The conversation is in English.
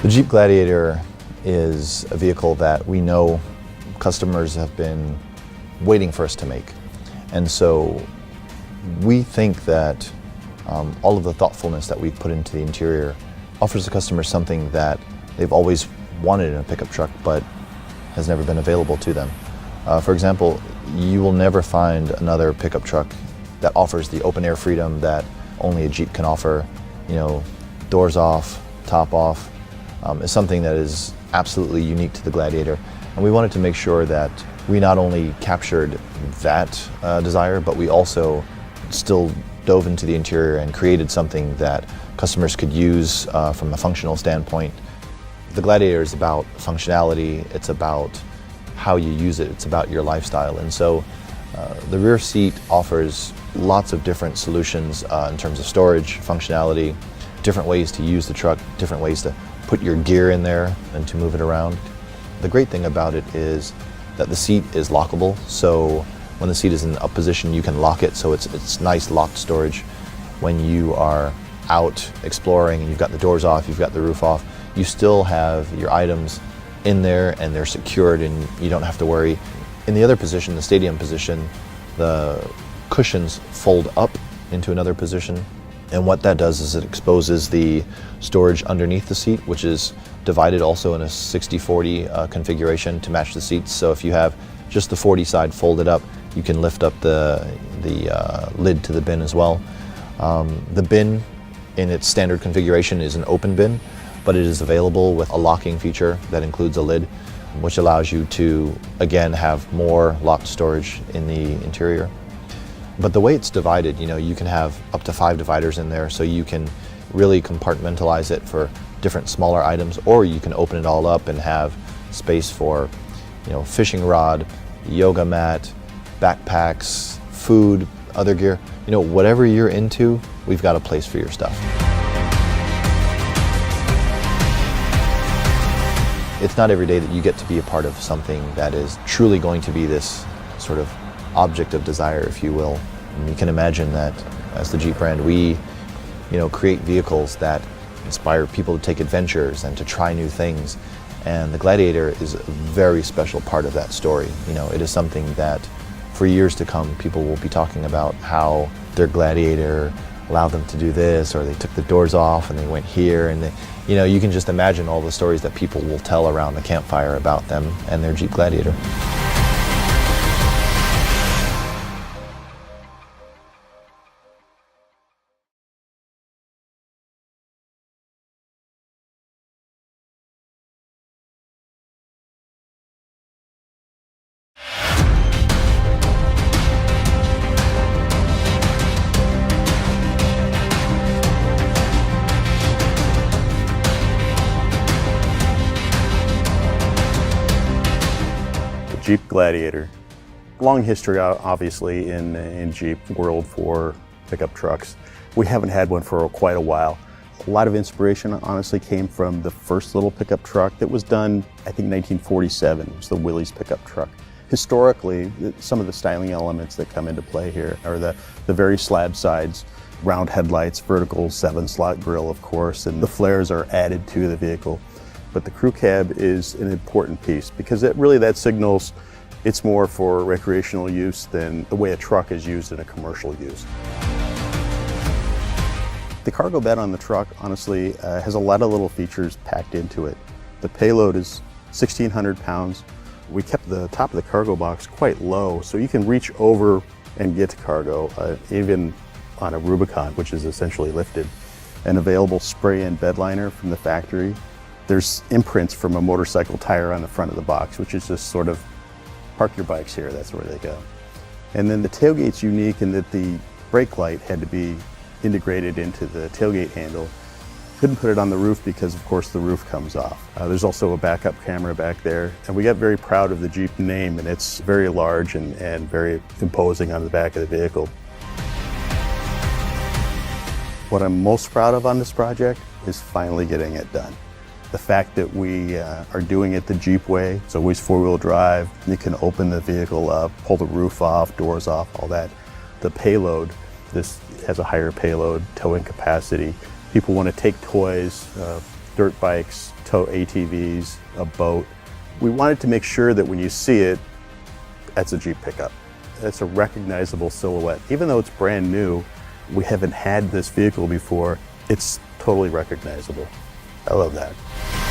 The Jeep Gladiator is a vehicle that we know customers have been waiting for us to make. And so we think that all of the thoughtfulness that we've put into the interior offers the customer something that they've always wanted in a pickup truck but has never been available to them. For example, you will never find another pickup truck that offers the open air freedom that only a Jeep can offer. You know, doors off, top off, is something that is absolutely unique to the Gladiator. And we wanted to make sure that we not only captured that desire, but we also still dove into the interior and created something that customers could use from a functional standpoint. The Gladiator is about functionality, it's about how you use it, it's about your lifestyle. And so the rear seat offers lots of different solutions in terms of storage, functionality, different ways to use the truck, different ways to put your gear in there and to move it around. The great thing about it is that the seat is lockable, so when the seat is in an up position you can lock it, so it's nice locked storage. When you are out exploring and you've got the doors off, you've got the roof off, you still have your items in there and they're secured and you don't have to worry. In the other position, the stadium position, the cushions fold up into another position, and what that does is it exposes the storage underneath the seat, which is divided also in a 60-40 configuration to match the seats. So if you have just the 40 side folded up, you can lift up the lid to the bin as well. The bin in its standard configuration is an open bin, but it is available with a locking feature that includes a lid, which allows you to, again, have more locked storage in the interior. But the way it's divided, you know, you can have up to 5 dividers in there, so you can really compartmentalize it for different smaller items, or you can open it all up and have space for, you know, fishing rod, yoga mat, backpacks, food, other gear. You know, whatever you're into, we've got a place for your stuff. It's not every day that you get to be a part of something that is truly going to be this sort of object of desire, if you will. And you can imagine that as the Jeep brand, we, you know, create vehicles that inspire people to take adventures and to try new things. And the Gladiator is a very special part of that story. You know, it is something that for years to come, people will be talking about how their Gladiator allowed them to do this, or they took the doors off and they went here, and they, you know, you can just imagine all the stories that people will tell around the campfire about them and their Jeep Gladiator. Jeep Gladiator. Long history, obviously, in Jeep world for pickup trucks. We haven't had one for quite a while. A lot of inspiration, honestly, came from the first little pickup truck that was done, I think, 1947. It was the Willys pickup truck. Historically, some of the styling elements that come into play here are the very slab sides, round headlights, vertical 7-slot grille, of course, and the flares are added to the vehicle. But the crew cab is an important piece because that signals it's more for recreational use than the way a truck is used in a commercial use. The cargo bed on the truck, honestly, has a lot of little features packed into it. The payload is 1,600 pounds. We kept the top of the cargo box quite low, so you can reach over and get to cargo, even on a Rubicon, which is essentially lifted. An available spray-in bed liner from the factory. There's imprints from a motorcycle tire on the front of the box, which is just sort of, park your bikes here, that's where they go. And then the tailgate's unique in that the brake light had to be integrated into the tailgate handle. Couldn't put it on the roof because, of course, the roof comes off. There's also a backup camera back there. And we got very proud of the Jeep name, and it's very large and very imposing on the back of the vehicle. What I'm most proud of on this project is finally getting it done. The fact that we are doing it the Jeep way, it's always 4-wheel drive. You can open the vehicle up, pull the roof off, doors off, all that. The payload, this has a higher payload, towing capacity. People want to take toys, dirt bikes, tow ATVs, a boat. We wanted to make sure that when you see it, that's a Jeep pickup. It's a recognizable silhouette. Even though it's brand new, we haven't had this vehicle before, it's totally recognizable. I love that.